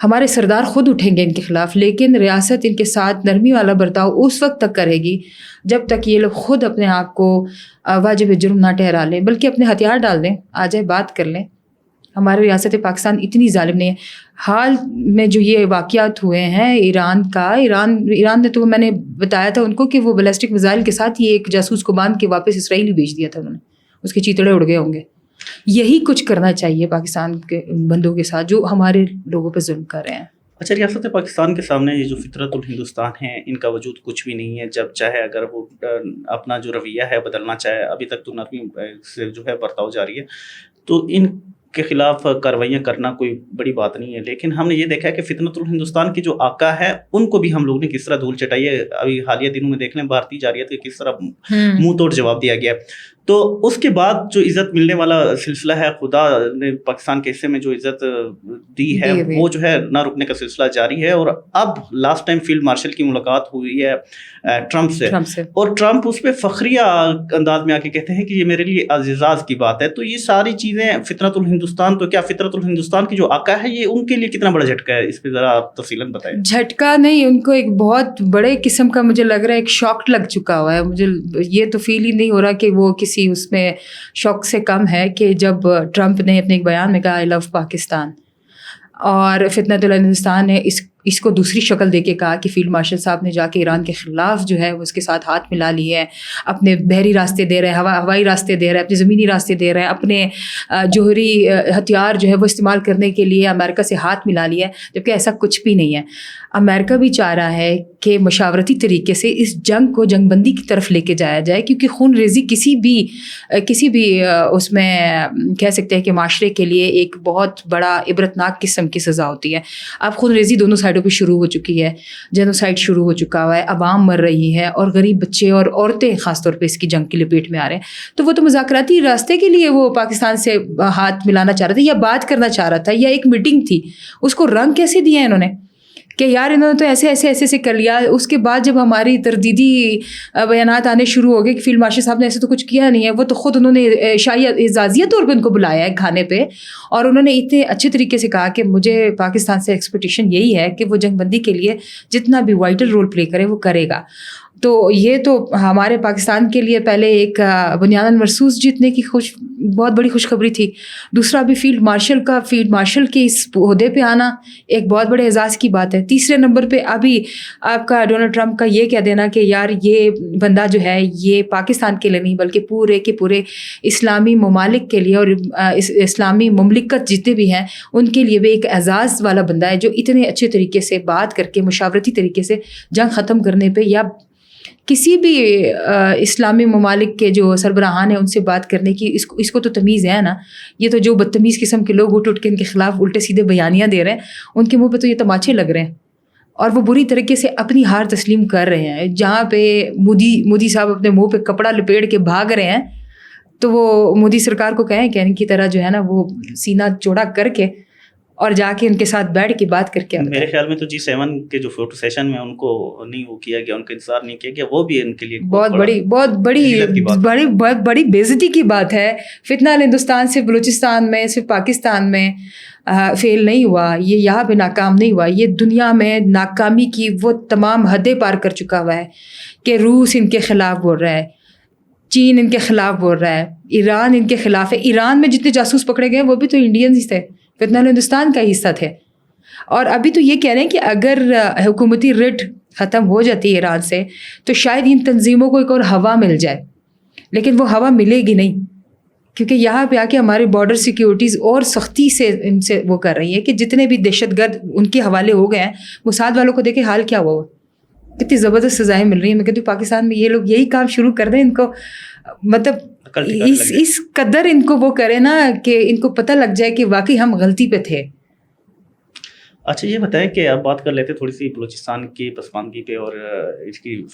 ہمارے سردار خود اٹھیں گے ان کے خلاف، لیکن ریاست ان کے ساتھ نرمی والا برتاؤ اس وقت تک کرے گی جب تک یہ لوگ خود اپنے آپ کو واجب جرم نہ ٹھہرا لیں، بلکہ اپنے ہتھیار ڈال دیں، آ جائے بات کر لیں۔ ہماری ریاست پاکستان اتنی ظالم نہیں ہے۔ حال میں جو یہ واقعات ہوئے ہیں ایران نے تو میں نے بتایا تھا ان کو کہ وہ بیلسٹک میزائل کے ساتھ یہ ایک جاسوس کو باندھ کے واپس اسرائیل ہی بھیج دیا تھا انہوں نے، اس کے چیتڑے اڑ گئے ہوں گے۔ یہی کچھ کرنا چاہیے پاکستان کے بندوں کے ساتھ جو ہمارے لوگوں پہ ظلم کر رہے ہیں۔ اچھا، ریاست پاکستان کے سامنے یہ جو فطرت الہندوستان ہے ان کا وجود کچھ بھی نہیں ہے۔ جب چاہے اگر وہ اپنا جو رویہ ہے بدلنا چاہے، ابھی تک تو نرمی سے جو ہے برتاؤ جاری ہے، تو ان کے خلاف کارروائیاں کرنا کوئی بڑی بات نہیں ہے۔ لیکن ہم نے یہ دیکھا ہے کہ فطرت الہندوستان کے جو آقا ہے ان کو بھی ہم لوگ نے کس طرح دھول چٹائی ہے۔ ابھی حالیہ دنوں میں دیکھ لیں بھارتی جارحیت کے کس طرح منہ توڑ جواب دیا گیا ہے۔ تو اس کے بعد جو عزت ملنے والا سلسلہ ہے، خدا نے پاکستان کے حصے میں جو عزت دی ہے وہ جو ہے نہ رکنے کا سلسلہ جاری ہے۔ اور اب لاسٹ ٹائم فیلڈ مارشل کی ملاقات ہوئی ہے ٹرمپ سے، اور ٹرمپ اس پہ فخریہ انداز میں آ کے کہتے ہیں کہ یہ میرے لیے اعزاز کی بات ہے۔ تو یہ ساری چیزیں فطرت الہندوستان، تو کیا فطرت الہندوستان کی جو آقا ہے یہ ان کے لیے کتنا بڑا جھٹکا ہے؟ اس پہ ذرا آپ تفصیلاً بتائیں۔ جھٹکا نہیں، ان کو ایک بہت بڑے قسم کا مجھے لگ رہا ہے ایک شاک لگ چکا ہوا ہے۔ مجھے یہ تو فیل ہی نہیں ہو رہا کہ وہ کسی اس میں شوق سے کم ہے کہ جب ٹرمپ نے اپنے ایک بیان میں کہا آئی لو پاکستان، اور فطرت الہندوستان نے اس کو دوسری شکل دے کے کہا کہ فیلڈ مارشل صاحب نے جا کے ایران کے خلاف جو ہے وہ اس کے ساتھ ہاتھ ملا لی ہے، اپنے بحری راستے دے رہے ہیں، ہوائی راستے دے رہے ہیں، اپنے زمینی راستے دے رہے ہیں، اپنے جوہری ہتھیار جو ہے وہ استعمال کرنے کے لیے امریکہ سے ہاتھ ملا لیا ہے، جبکہ ایسا کچھ بھی نہیں ہے۔ امریکہ بھی چاہ رہا ہے کہ مشاورتی طریقے سے اس جنگ کو جنگ بندی کی طرف لے کے جایا جائے، کیونکہ خون ریزی کسی بھی اس میں کہہ سکتے ہیں کہ معاشرے کے لیے ایک بہت بڑا عبرتناک قسم کی سزا ہوتی ہے۔ اب خون ریزی دونوں سائڈوں پہ شروع ہو چکی ہے، جینوسائیڈ شروع ہو چکا ہوا ہے، عوام مر رہی ہے، اور غریب بچے اور عورتیں خاص طور پہ اس کی جنگ کے لپیٹ میں آ رہے ہیں۔ تو وہ تو مذاکراتی راستے کے لیے وہ پاکستان سے ہاتھ ملانا چاہ رہا تھا، یا بات کرنا چاہ رہا تھا، یا ایک میٹنگ تھی، اس کو رنگ کیسے دیا انہوں نے کہ یار انہوں نے تو ایسے کر لیا۔ اس کے بعد جب ہماری تردیدی بیانات آنے شروع ہو گئے کہ فیلڈ مارشل صاحب نے ایسے تو کچھ کیا نہیں ہے، وہ تو خود انہوں نے شاہی اعزازیہ طور پہ ان کو بلایا ہے کھانے پہ، اور انہوں نے اتنے اچھے طریقے سے کہا کہ مجھے پاکستان سے ایکسپیکٹیشن یہی ہے کہ وہ جنگ بندی کے لیے جتنا بھی وائٹل رول پلے کرے وہ کرے گا۔ تو یہ تو ہمارے پاکستان کے لیے پہلے ایک بنیاداً مرسوس جیتنے کی بہت بڑی خوشخبری تھی۔ دوسرا بھی فیلڈ مارشل کے اس عہدے پہ آنا ایک بہت بڑے اعزاز کی بات ہے۔ تیسرے نمبر پہ ابھی آپ کا ڈونلڈ ٹرمپ کا یہ کہہ دینا کہ یار یہ بندہ جو ہے یہ پاکستان کے لیے نہیں بلکہ پورے کے پورے اسلامی ممالک کے لیے اور اسلامی مملکت جتنے بھی ہیں ان کے لیے بھی ایک اعزاز والا بندہ ہے، جو اتنے اچھے طریقے سے بات کر کے مشاورتی طریقے سے جنگ ختم کرنے پہ، یا کسی بھی اسلامی ممالک کے جو سربراہان ہیں ان سے بات کرنے کی اس کو تو تمیز ہے نا۔ یہ تو جو بدتمیز قسم کے لوگ اٹھ کے ان کے خلاف الٹے سیدھے بیانیاں دے رہے ہیں ان کے منہ پہ تو یہ تماچے لگ رہے ہیں، اور وہ بری طریقے سے اپنی ہار تسلیم کر رہے ہیں۔ جہاں پہ مودی صاحب اپنے منہ پہ کپڑا لپیٹ کے بھاگ رہے ہیں، تو وہ مودی سرکار کو کہیں کہ ان کی طرح جو ہے نا وہ سینہ چوڑا کر کے اور جا کے ان کے ساتھ بیٹھ کے بات کر کے۔ میرے خیال میں تو G7 کے جو فوٹو سیشن میں ان کو نہیں وہ کیا گیا، ان کا انتظار نہیں کیا گیا، وہ بھی ان کے لیے بہت بڑی بےعزتی کی بات ہے۔ فتنہ ہندوستان صرف بلوچستان میں، صرف پاکستان میں فیل نہیں ہوا، یہ یہاں پہ ناکام نہیں ہوا، یہ دنیا میں ناکامی کی وہ تمام حدیں پار کر چکا ہوا ہے کہ روس ان کے خلاف بول رہا ہے، چین ان کے خلاف بول رہا ہے، ایران ان کے خلاف ہے۔ ایران میں جتنے جاسوس پکڑے گئے وہ بھی تو انڈینز ہی تھے، فتنہ ہندوستان کا حصہ تھے۔ اور ابھی تو یہ کہہ رہے ہیں کہ اگر حکومتی رٹ ختم ہو جاتی ہے ایران سے تو شاید ان تنظیموں کو ایک اور ہوا مل جائے، لیکن وہ ہوا ملے گی نہیں، کیونکہ یہاں پہ آ کے ہماری بارڈر سیکیورٹیز اور سختی سے ان سے وہ کر رہی ہے کہ جتنے بھی دہشت گرد ان کے حوالے ہو گئے ہیں، موساد والوں کو دیکھے حال کیا ہوا، کتنی زبردست سزائیں مل رہی ہیں۔ میں کہتی ہوں پاکستان میں یہ لوگ یہی کام شروع کر دیں، ان کو مطلب اس قدر ان کو وہ کرے نا کہ ان کو پتہ لگ جائے کہ واقعی ہم غلطی پہ تھے۔ اچھا یہ بتائیں کہ اب بات کر لیتے تھوڑی سی بلوچستان کی پسماندگی پہ اور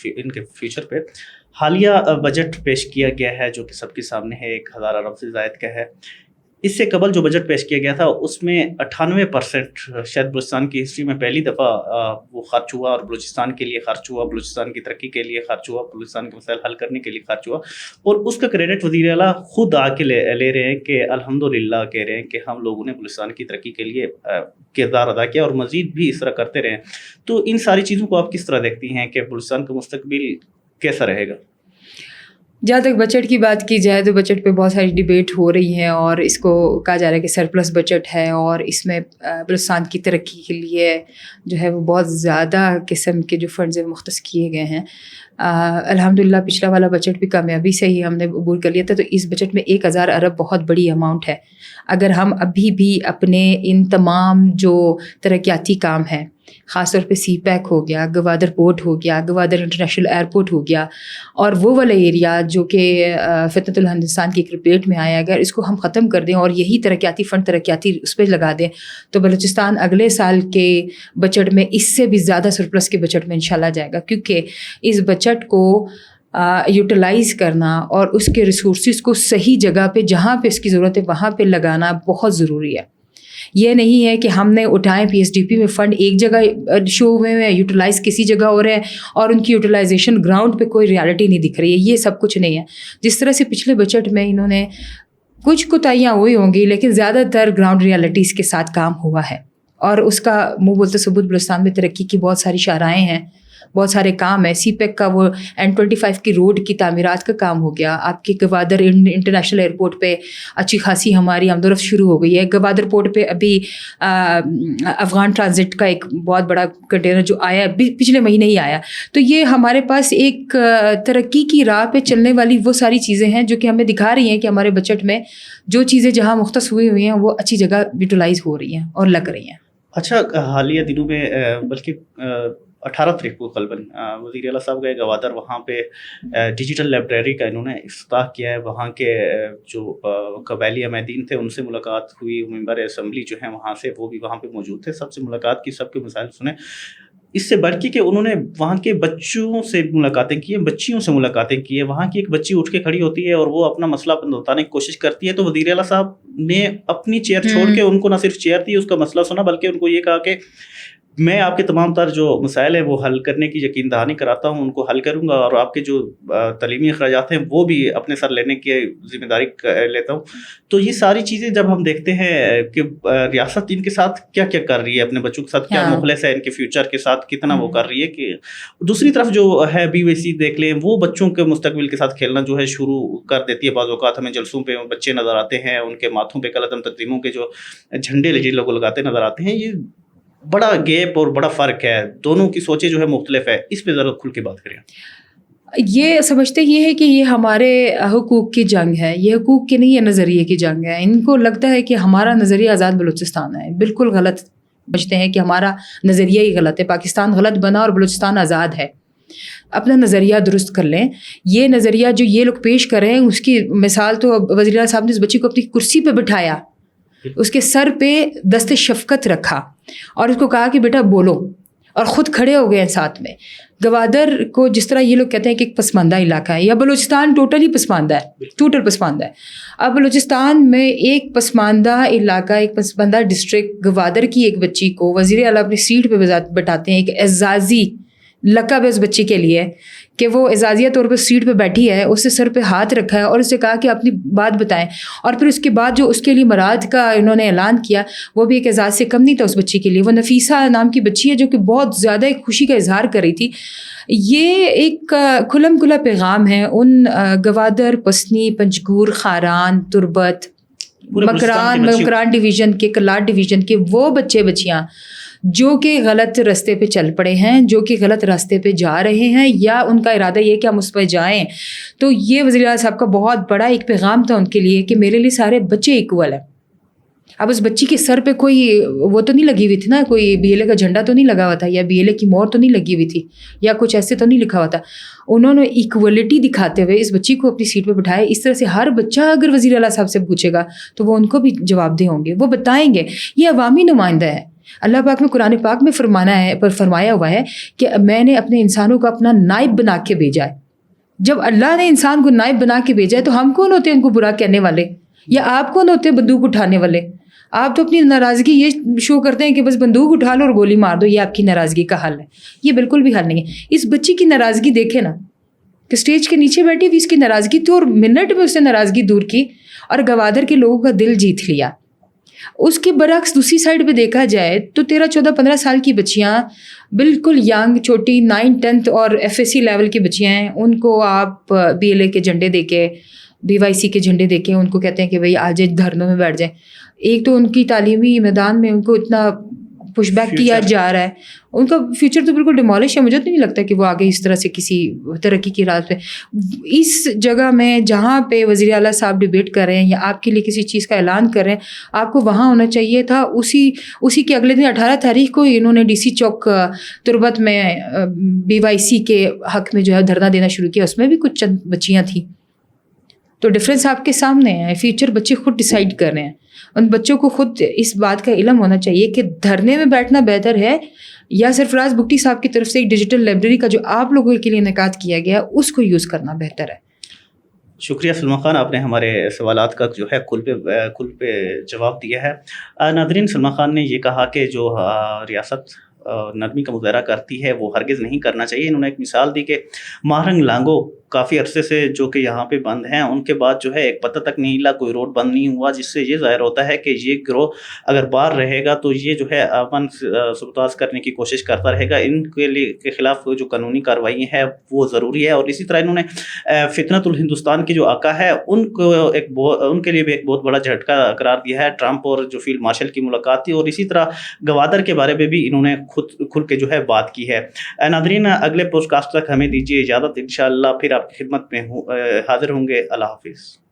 ان کے فیوچر پہ۔ حالیہ بجٹ پیش کیا گیا ہے جو کہ سب کے سامنے ہے، 1000 ارب سے زائد کا ہے۔ اس سے قبل جو بجٹ پیش کیا گیا تھا اس میں 98% شاید بلوچستان کی ہسٹری میں پہلی دفعہ وہ خرچ ہوا، اور بلوچستان کے لیے خرچ ہوا، بلوچستان کی ترقی کے لیے خرچ ہوا، بلوچستان کے مسائل حل کرنے کے لیے خرچ ہوا. اور اس کا کریڈٹ وزیر اعلیٰ خود آ کے لے رہے ہیں کہ الحمدللہ کہہ رہے ہیں کہ ہم لوگوں نے بلوچستان کی ترقی کے لیے کردار ادا کیا اور مزید بھی اس طرح کرتے رہیں. تو ان ساری چیزوں کو آپ کس طرح دیکھتی ہیں کہ بلوچستان کا مستقبل کیسا رہے گا؟ جہاں تک بجٹ کی بات کی جائے تو بجٹ پہ بہت ساری ڈیبیٹ ہو رہی ہیں، اور اس کو کہا جا رہا ہے کہ سرپلس بجٹ ہے، اور اس میں بلوچستان کی ترقی کے لیے جو ہے وہ بہت زیادہ قسم کے جو فنڈز مختص کیے گئے ہیں. الحمدللہ پچھلا والا بجٹ بھی کامیابی سے ہی ہم نے عبور کر لیا تھا. تو اس بجٹ میں 1000 ارب بہت بڑی اماؤنٹ ہے. اگر ہم ابھی بھی اپنے ان تمام جو ترقیاتی کام ہیں، خاص طور پہ سی پیک ہو گیا، گوادر پورٹ ہو گیا، گوادر انٹرنیشنل ایئرپورٹ ہو گیا، اور وہ والا ایریا جو کہ فتنۃ الہندوستان کی ایک رپیٹ میں آیا، اگر اس کو ہم ختم کر دیں اور یہی ترقیاتی فنڈ ترقیاتی اس پہ لگا دیں تو بلوچستان اگلے سال کے بجٹ میں اس سے بھی زیادہ سرپلس کے بجٹ میں انشاءاللہ جائے گا. کیونکہ اس بجٹ کو یوٹیلائز کرنا اور اس کے ریسورسز کو صحیح جگہ پہ جہاں پہ اس کی ضرورت ہے وہاں پہ لگانا بہت ضروری ہے. یہ نہیں ہے کہ ہم نے اٹھائیں پی ایس ڈی پی میں فنڈ ایک جگہ شو ہوئے ہیں، یوٹیلائز کسی جگہ ہو رہے ہیں، اور ان کی یوٹیلائزیشن گراؤنڈ پہ کوئی ریالٹی نہیں دکھ رہی ہے. یہ سب کچھ نہیں ہے. جس طرح سے پچھلے بجٹ میں انہوں نے کچھ کوتاہیاں ہوئی ہوں گی، لیکن زیادہ تر گراؤنڈ ریالٹیز کے ساتھ کام ہوا ہے، اور اس کا منہ بولتے ثبوت بلوچستان میں ترقی کی بہت ساری شاہراہیں ہیں، بہت سارے کام ہیں. سی پیک کا وہ N25 کی روڈ کی تعمیرات کا کام ہو گیا. آپ کے گوادر انٹرنیشنل ایئرپورٹ پہ اچھی خاصی ہماری آمد و رفت شروع ہو گئی ہے. گوادر پورٹ پہ ابھی افغان ٹرانزٹ کا ایک بہت بڑا کنٹینر جو آیا پچھلے مہینے ہی آیا. تو یہ ہمارے پاس ایک ترقی کی راہ پہ چلنے والی وہ ساری چیزیں ہیں جو کہ ہمیں دکھا رہی ہیں کہ ہمارے بجٹ میں جو چیزیں جہاں مختص ہوئی ہیں وہ اچھی جگہ یوٹیلائز ہو رہی ہیں اور لگ رہی ہیں. اچھا، حالیہ دنوں میں بلکہ 18 تاریخ کو قلباً وزیر اعلیٰ صاحب گئے گوادر، وہاں پہ ڈیجیٹل لائبریری کا انہوں نے افتتاح کیا ہے. وہاں کے جو قبائلی عمائدین تھے ان سے ملاقات ہوئی، ممبر اسمبلی جو ہیں وہاں سے وہ بھی وہاں پہ موجود تھے، سب سے ملاقات کی، سب کے مسائل سنے. اس سے بڑھ کے کہ انہوں نے وہاں کے بچوں سے ملاقاتیں کی ہیں، بچیوں سے ملاقاتیں کی ہیں. وہاں کی ایک بچی اٹھ کے کھڑی ہوتی ہے اور وہ اپنا مسئلہ بتانے کی کوشش کرتی ہے، تو وزیر اعلیٰ صاحب نے اپنی چیئر چھوڑ کے ان کو نہ صرف چیئر دی، اس کا مسئلہ سنا، بلکہ ان کو یہ کہا کہ میں آپ کے تمام تر جو مسائل ہیں وہ حل کرنے کی یقین دہانی کراتا ہوں، ان کو حل کروں گا، اور آپ کے جو تعلیمی اخراجات ہیں وہ بھی اپنے سر لینے کی ذمہ داری لیتا ہوں. تو یہ ساری چیزیں جب ہم دیکھتے ہیں کہ ریاست ان کے ساتھ کیا کیا کر رہی ہے، اپنے بچوں کے ساتھ کیا مخلص ہے، ان کے فیوچر کے ساتھ کتنا وہ کر رہی ہے، کہ دوسری طرف جو ہے بی وی سی دیکھ لیں، وہ بچوں کے مستقبل کے ساتھ کھیلنا جو ہے شروع کر دیتی ہے. بعض اوقات ہمیں جلسوں پہ بچے نظر آتے ہیں، ان کے ماتھوں پہ کل عدم تنظیموں کے جو جھنڈے لوگ لگاتے نظر آتے ہیں. یہ بڑا گیپ اور بڑا فرق ہے، دونوں کی سوچیں جو ہے مختلف ہے. اس پہ ذرا کھل کے بات کریں. یہ سمجھتے یہ ہے کہ یہ ہمارے حقوق کی جنگ ہے، یہ حقوق کی نہیں، یہ نظریے کی جنگ ہے. ان کو لگتا ہے کہ ہمارا نظریہ آزاد بلوچستان ہے. بالکل غلط سمجھتے ہیں کہ ہمارا نظریہ ہی غلط ہے. پاکستان غلط بنا اور بلوچستان آزاد ہے. اپنا نظریہ درست کر لیں. یہ نظریہ جو یہ لوگ پیش کر رہے ہیں اس کی مثال تو وزیر اعلیٰ صاحب نے اس بچی کو اپنی کرسی پہ بٹھایا، اس کے سر پہ دست شفقت رکھا اور اس کو کہا کہ بیٹا بولو، اور خود کھڑے ہو گئے ہیں ساتھ میں. گوادر کو جس طرح یہ لوگ کہتے ہیں کہ ایک پسماندہ علاقہ ہے، یا بلوچستان ٹوٹلی پسماندہ ہے، ٹوٹل پسماندہ ہے. اب بلوچستان میں ایک پسماندہ علاقہ، ایک پسماندہ ڈسٹرکٹ گوادر کی ایک بچی کو وزیر اعلیٰ اپنی سیٹ پہ بٹھاتے ہیں. ایک اعزازی لقب ہے اس بچی کے لیے کہ وہ اعزازیہ طور پہ سیٹ پہ بیٹھی ہے، اس سے سر پہ ہاتھ رکھا ہے اور اس سے کہا کہ اپنی بات بتائیں. اور پھر اس کے بعد جو اس کے لیے مراد کا انہوں نے اعلان کیا وہ بھی ایک اعزاز سے کم نہیں تھا اس بچی کے لیے. وہ نفیسہ نام کی بچی ہے جو کہ بہت زیادہ ایک خوشی کا اظہار کر رہی تھی. یہ ایک کھلم کھلا پیغام ہے ان گوادر، پسنی، پنجگور، خاران، تربت، مکران ڈویژن کے، کلاٹ ڈویژن کے وہ بچے بچیاں جو کہ غلط راستے پہ چل پڑے ہیں، جو کہ غلط راستے پہ جا رہے ہیں، یا ان کا ارادہ یہ کہ ہم اس پہ جائیں. تو یہ وزیر اعلیٰ صاحب کا بہت بڑا ایک پیغام تھا ان کے لیے کہ میرے لیے سارے بچے ایکول ہیں. اب اس بچی کے سر پہ کوئی وہ تو نہیں لگی ہوئی تھی نا، کوئی بی ایل اے کا جھنڈا تو نہیں لگا ہوا تھا، یا بی ایل اے کی مور تو نہیں لگی ہوئی تھی، یا کچھ ایسے تو نہیں لکھا ہوا تھا. انہوں نے ایکولیٹی دکھاتے ہوئے اس بچی کو اپنی سیٹ پہ بٹھایا. اس طرح سے ہر بچہ اگر وزیر اعلیٰ صاحب سے پوچھے گا تو وہ ان کو بھی جواب دہ ہوں گے، وہ بتائیں گے. یہ عوامی نمائندہ ہے. اللہ پاک میں قرآن پاک میں فرمایا ہوا ہے کہ میں نے اپنے انسانوں کو اپنا نائب بنا کے بھیجا ہے. جب اللہ نے انسان کو نائب بنا کے بھیجا ہے تو ہم کون ہوتے ہیں ان کو برا کہنے والے؟ یا آپ کون ہوتے ہیں بندوق اٹھانے والے؟ آپ تو اپنی ناراضگی یہ شو کرتے ہیں کہ بس بندوق اٹھا لو اور گولی مار دو، یہ آپ کی ناراضگی کا حل ہے. یہ بالکل بھی حل نہیں ہے. اس بچی کی ناراضگی دیکھے نا کہ اسٹیج کے نیچے بیٹھی ہوئی اس کی ناراضگی تھی اور منٹ میں اس نے ناراضگی دور کی اور گوادر کے لوگوں کا دل جیت لیا. اس کے برعکس دوسری سائڈ پہ دیکھا جائے تو 13, 14, 15 سال کی بچیاں بالکل ینگ چھوٹی 9th 10th اور FSC لیول کی بچیاں ہیں، ان کو آپ BLA کے جھنڈے دے کے BYC کے جھنڈے دے کے ان کو کہتے ہیں کہ بھائی آج دھرنوں میں بیٹھ جائیں. ایک تو ان کی تعلیمی میدان میں ان کو اتنا پش بیک کیا جا رہا ہے، ان کا فیوچر تو بالکل ڈیمالش ہے. مجھے تو نہیں لگتا کہ وہ آگے اس طرح سے کسی ترقی کی راہ پہ. اس جگہ میں جہاں پہ وزیر اعلیٰ صاحب ڈبیٹ کر رہے ہیں یا آپ کے لیے کسی چیز کا اعلان کر رہے ہیں، آپ کو وہاں ہونا چاہیے تھا. اسی کے اگلے دن 18 تاریخ کو انہوں نے DC چوک تربت میں BYC کے حق میں جو ہے دھرنا دینا شروع کیا. اس میں بھی کچھ چند بچیاں تھیں. تو ڈفرینس آپ کے سامنے ہے. فیوچر بچے خود ڈیسائیڈ کر رہے ہیں. ان بچوں کو خود اس بات کا علم ہونا چاہیے کہ دھرنے میں بیٹھنا بہتر ہے یا سرفراز بگٹی صاحب کی طرف سے ایک ڈیجیٹل لائبریری کا جو آپ لوگوں کے لیے انعقاد کیا گیا اس کو یوز کرنا بہتر ہے. شکریہ سلما خان، آپ نے ہمارے سوالات کا جو ہے کھل پہ جواب دیا ہے. ناظرین، سلما خان نے یہ کہا کہ جو ریاست نرمی کا مظاہرہ کرتی ہے وہ ہرگز نہیں کرنا چاہیے. انہوں نے ایک مثال دی کہ ماہرنگ لانگو کافی عرصے سے جو کہ یہاں پہ بند ہیں، ان کے بعد جو ہے ایک پتہ تک نہیں ہلا، کوئی روڈ بند نہیں ہوا، جس سے یہ ظاہر ہوتا ہے کہ یہ گروہ اگر باہر رہے گا تو یہ جو ہے امن سبتاز کرنے کی کوشش کرتا رہے گا. ان کے خلاف جو قانونی کارروائی ہے وہ ضروری ہے. اور اسی طرح انہوں نے فتنۃ الہندوستان کے جو آقا ہے ان کے لیے بھی ایک بہت بڑا جھٹکا قرار دیا ہے. ٹرمپ اور جو فیلڈ مارشل کی ملاقات تھی، اور اسی طرح گوادر کے بارے میں بھی انہوں نے خود کھل کے جو ہے بات کی ہے. ناظرین، اگلے پوڈ کاسٹ تک ہمیں دیجیے اجازت. انشاءاللہ پھر آپ کی خدمت میں حاضر ہوں گے. اللہ حافظ.